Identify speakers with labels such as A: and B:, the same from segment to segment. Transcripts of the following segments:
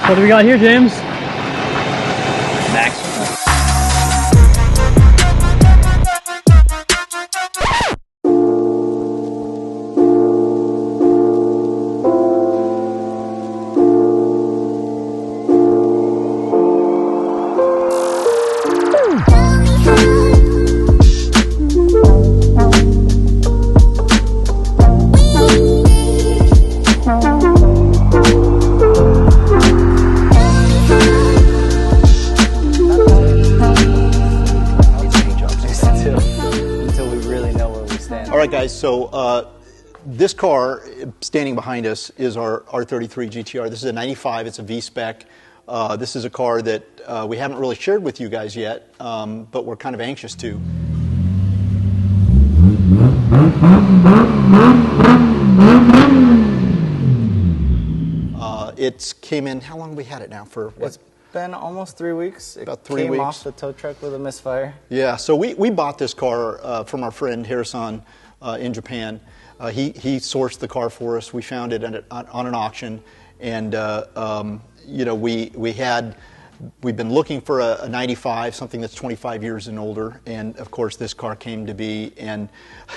A: What do we got here, James?
B: Max.
C: All right, guys, so this car standing behind us is our R33 GTR. This is a 95, it's a V-spec. This is a car that we haven't really shared with you guys yet, but we're kind of anxious to. It came in, how long have we had it now for? What?
B: It's been almost 3 weeks.
C: About 3 weeks.
B: Came off the tow truck with a misfire.
C: Yeah, so we bought this car from our friend Harrison in Japan. He sourced the car for us. We found it on an auction, and you know, we've been looking for a 95, something that's 25 years and older, and of course this car came to be. And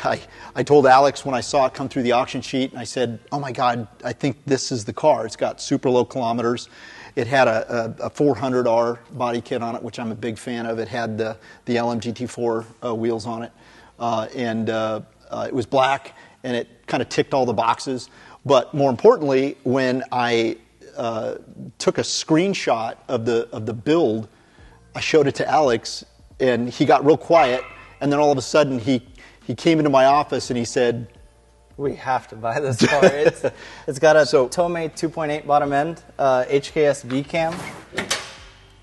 C: I told Alex when I saw it come through the auction sheet, and I said, oh my God, I think this is the car. It's got super low kilometers. It had a 400R body kit on it, which I'm a big fan of. It had the LMGT4 wheels on it, and it was black, and it kind of ticked all the boxes. But more importantly, when I took a screenshot of the build, I showed it to Alex, and he got real quiet. And then all of a sudden, he came into my office and he said,
B: "We have to buy this car." It's got a Tomei 2.8 bottom end, HKS V cam.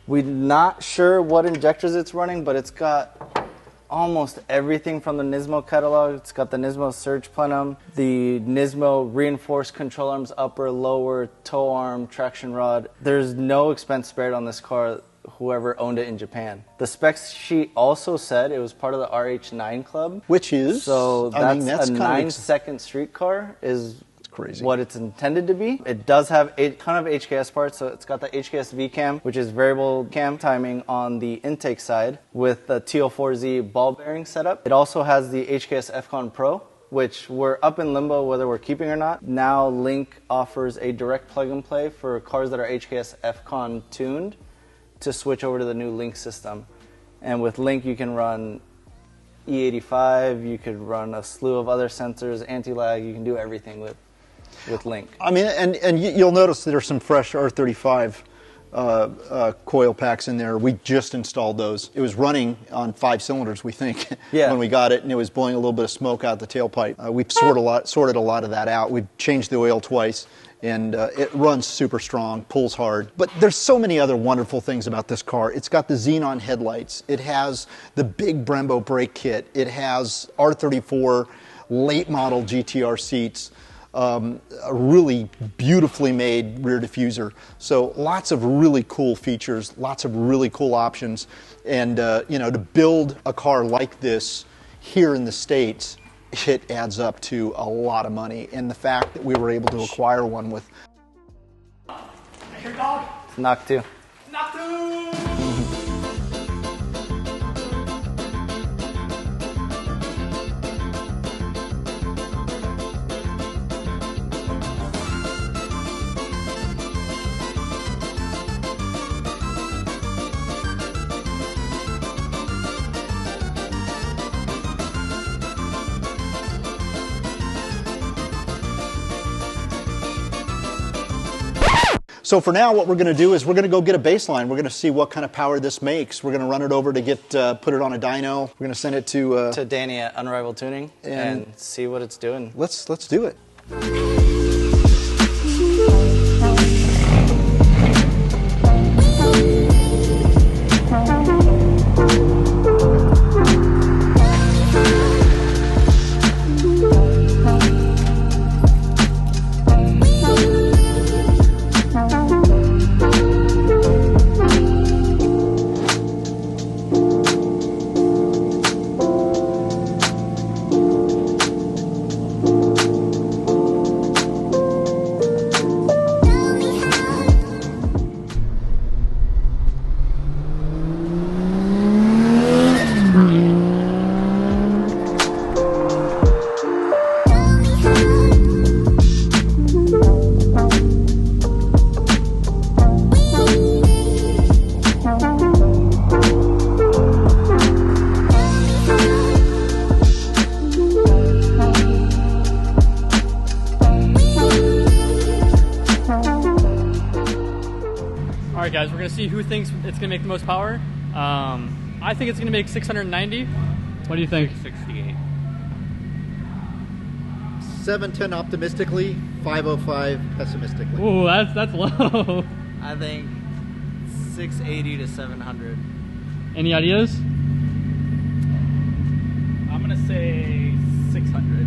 B: We're not sure what injectors it's running, but it's got almost everything from the Nismo catalog. It's got the Nismo Surge plenum, the Nismo reinforced control arms, upper, lower, tow arm, traction rod. There's no expense spared on this car, whoever owned it in Japan. The specs sheet also said it was part of the RH9 club.
C: which is,
B: So that's,
C: I mean, that's
B: a
C: kind of
B: 9-second street car is
C: crazy.
B: what it's intended to be. It does have a ton of HKS parts, so it's got the HKS V cam, which is variable cam timing on the intake side with the TL4Z ball bearing setup. It also has the HKS FCON Pro, which we're up in limbo whether we're keeping or not. Now Link offers a direct plug and play for cars that are HKS FCON tuned to switch over to the new Link system. And with Link you can run E85, you could run a slew of other sensors, anti-lag, you can do everything with Link.
C: I mean, and you'll notice there's some fresh R35 coil packs in there. We just installed those. It was running on 5 cylinders, we think, when we got it, and it was blowing a little bit of smoke out the tailpipe. We've sorted a lot of that out. We've changed the oil twice, and it runs super strong, pulls hard. But there's so many other wonderful things about this car. It's got the xenon headlights. It has the big Brembo brake kit. It has R34 late model GTR seats. A really beautifully made rear diffuser. So lots of really cool features, lots of really cool options. And you know, to build a car like this here in the States, it adds up to a lot of money. And the fact that we were able to acquire one with...
A: Your dog.
B: Knock 2.
A: Knock 2.
C: So for now, what we're going to do is we're going to go get a baseline. We're going to see what kind of power this makes. We're going to run it over to get put it on a dyno. We're going to send it to
B: Danny at Unrivaled Tuning and see what it's doing.
C: Let's do it.
A: gonna see who thinks it's gonna make the most power. I think it's gonna make 690. What do you think?
D: 68.
C: 710 optimistically, 505 pessimistically.
A: Ooh, that's low.
B: I think 680 to 700.
A: Any ideas?
D: I'm gonna say 600.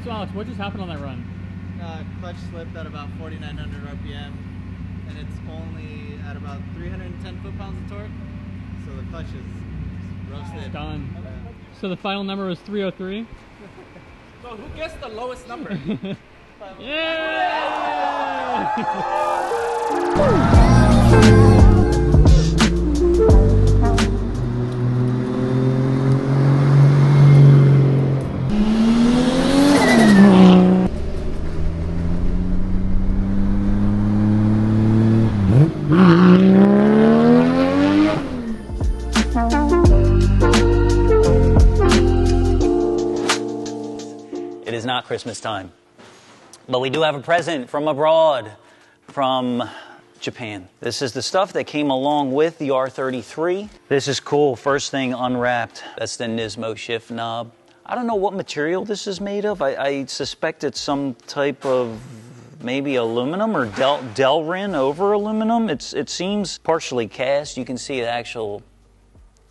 A: So Alex, what just happened on that run?
B: Clutch slipped at about 4,900 RPM, and it's only at about 310 foot-pounds of torque, so the clutch is roasted.
A: It's done. So the final number was 303.
D: So who guessed the lowest number?
E: It is not Christmas time, but we do have a present from abroad, from Japan. This is the stuff that came along with the R33. This is cool. First thing unwrapped. That's the Nismo shift knob. I don't know what material this is made of. I suspect it's some type of maybe aluminum or Delrin over aluminum. It seems partially cast. You can see the actual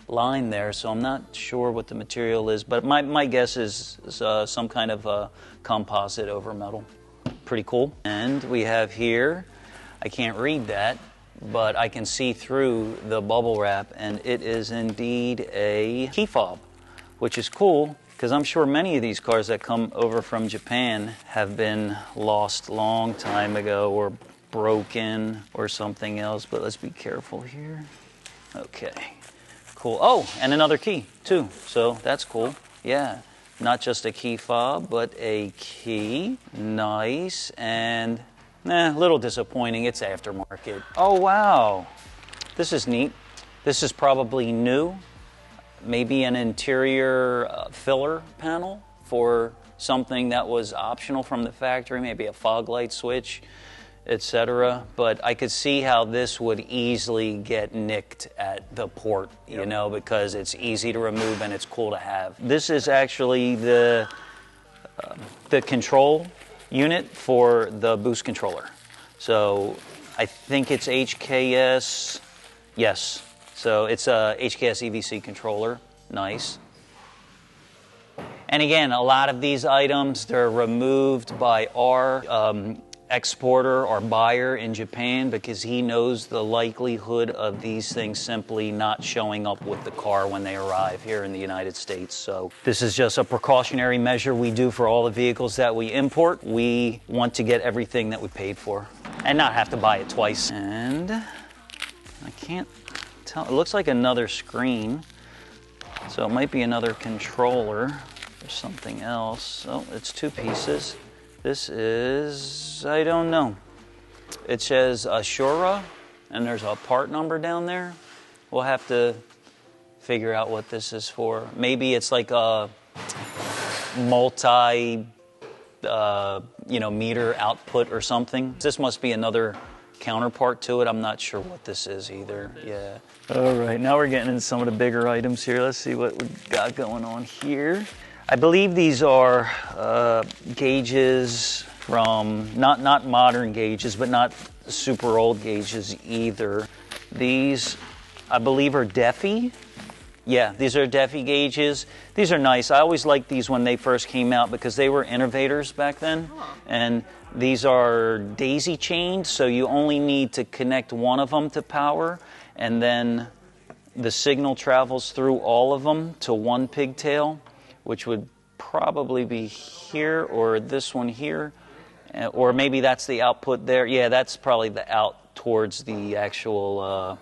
E: line there, so I'm not sure what the material is, but my guess is some kind of composite over metal. Pretty cool. And we have here, I can't read that, but I can see through the bubble wrap, and it is indeed a key fob, which is cool, because I'm sure many of these cars that come over from Japan have been lost long time ago or broken or something else, but let's be careful here. Okay. Cool. Oh, and another key, too. So that's cool. Yeah. Not just a key fob, but a key. Nice. And, a little disappointing. It's aftermarket. Oh, wow. This is neat. This is probably new. Maybe an interior filler panel for something that was optional from the factory, maybe a fog light switch, etc. But I could see how this would easily get nicked at the port, you know, because it's easy to remove and it's cool to have. This is actually the control unit for the boost controller. So I think it's HKS, yes. So it's a HKS EVC controller, nice. And again, a lot of these items, they're removed by our exporter or buyer in Japan because he knows the likelihood of these things simply not showing up with the car when they arrive here in the United States. So this is just a precautionary measure we do for all the vehicles that we import. We want to get everything that we paid for and not have to buy it twice. And I can't tell, it looks like another screen. So it might be another controller or something else. So it's two pieces. This is, I don't know. It says Ashura, and there's a part number down there. We'll have to figure out what this is for. Maybe it's like a multi, meter output or something. This must be another counterpart to it. I'm not sure what this is either. Yeah. All right, now we're getting into some of the bigger items here. Let's see what we've got going on here. I believe these are gauges from, not modern gauges, but not super old gauges either. These, I believe, are Defi. Yeah, these are Defi gauges. These are nice. I always liked these when they first came out because they were innovators back then. And these are daisy chained, so you only need to connect one of them to power, and then the signal travels through all of them to one pigtail, which would probably be here or this one here, or maybe that's the output there. Yeah, that's probably the out towards the actual,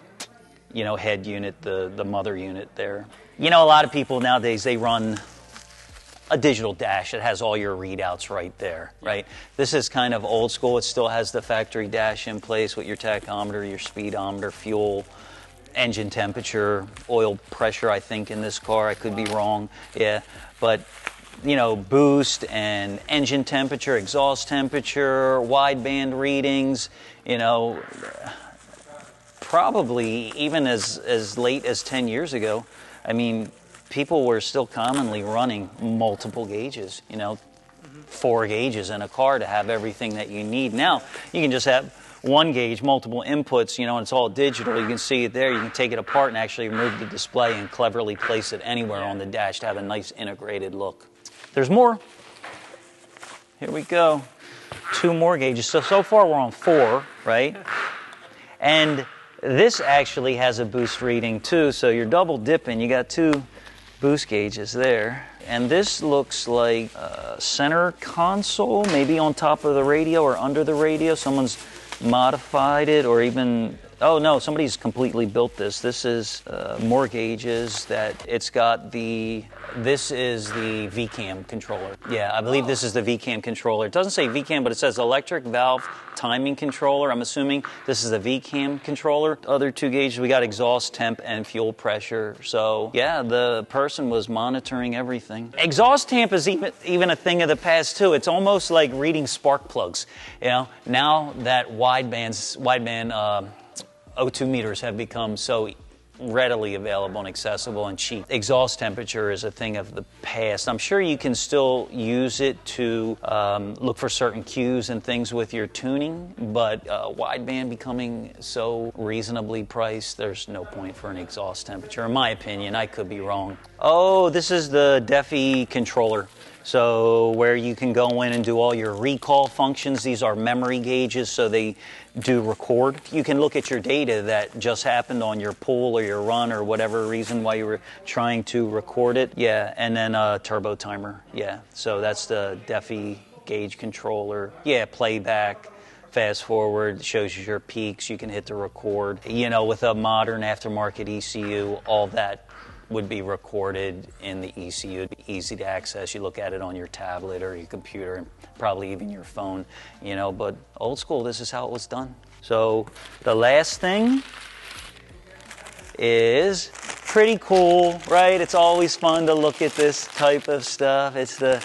E: head unit, the mother unit there. You know, a lot of people nowadays, they run a digital dash that has all your readouts right there, right? This is kind of old school. It still has the factory dash in place with your tachometer, your speedometer, fuel, engine temperature, oil pressure, I think, in this car. I could be wrong, yeah. But, you know, boost and engine temperature, exhaust temperature, wideband readings, you know, probably even as late as 10 years ago, I mean, people were still commonly running multiple gauges, you know, 4 gauges in a car to have everything that you need. Now, you can just have 1 gauge, multiple inputs, you know, and it's all digital. You can see it there. You can take it apart and actually remove the display and cleverly place it anywhere on the dash to have a nice integrated look. There's more. Here we go. 2 more gauges. So far we're on 4, right? And this actually has a boost reading too, so you're double dipping. You got 2 boost gauges there. And this looks like a center console, maybe on top of the radio or under the radio. Someone's modified it, or even, oh no, somebody's completely built this. This is more gauges that it's got this is the VCAM controller. Yeah, I believe this is the VCAM controller. It doesn't say VCAM, but it says electric valve timing controller. I'm assuming this is a VCAM controller. Other 2 gauges, we got exhaust temp and fuel pressure. So yeah, the person was monitoring everything. Exhaust temp is even a thing of the past too. It's almost like reading spark plugs. You know, now that wideband O2 meters have become so readily available and accessible and cheap. Exhaust temperature is a thing of the past. I'm sure you can still use it to look for certain cues and things with your tuning, but wideband becoming so reasonably priced, there's no point for an exhaust temperature, in my opinion. I could be wrong. Oh, this is the DEFI controller. So where you can go in and do all your recall functions. These are memory gauges, so they do record. You can look at your data that just happened on your pull or your run or whatever reason why you were trying to record it. Yeah, and then a turbo timer. Yeah, so that's the DEFI gauge controller. Yeah, playback. Fast forward, shows you your peaks. You can hit the record. You know, with a modern aftermarket ECU, all that would be recorded in the ECU. It'd be easy to access. You look at it on your tablet or your computer and probably even your phone, you know, but old school, this is how it was done. So the last thing is pretty cool, right? It's always fun to look at this type of stuff. It's the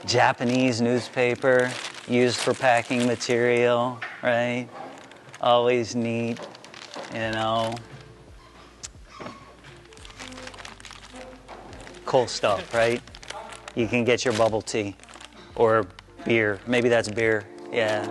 E: Japanese newspaper used for packing material, right? Always neat, you know. Cool stuff, right? You can get your bubble tea or beer. Maybe that's beer, yeah.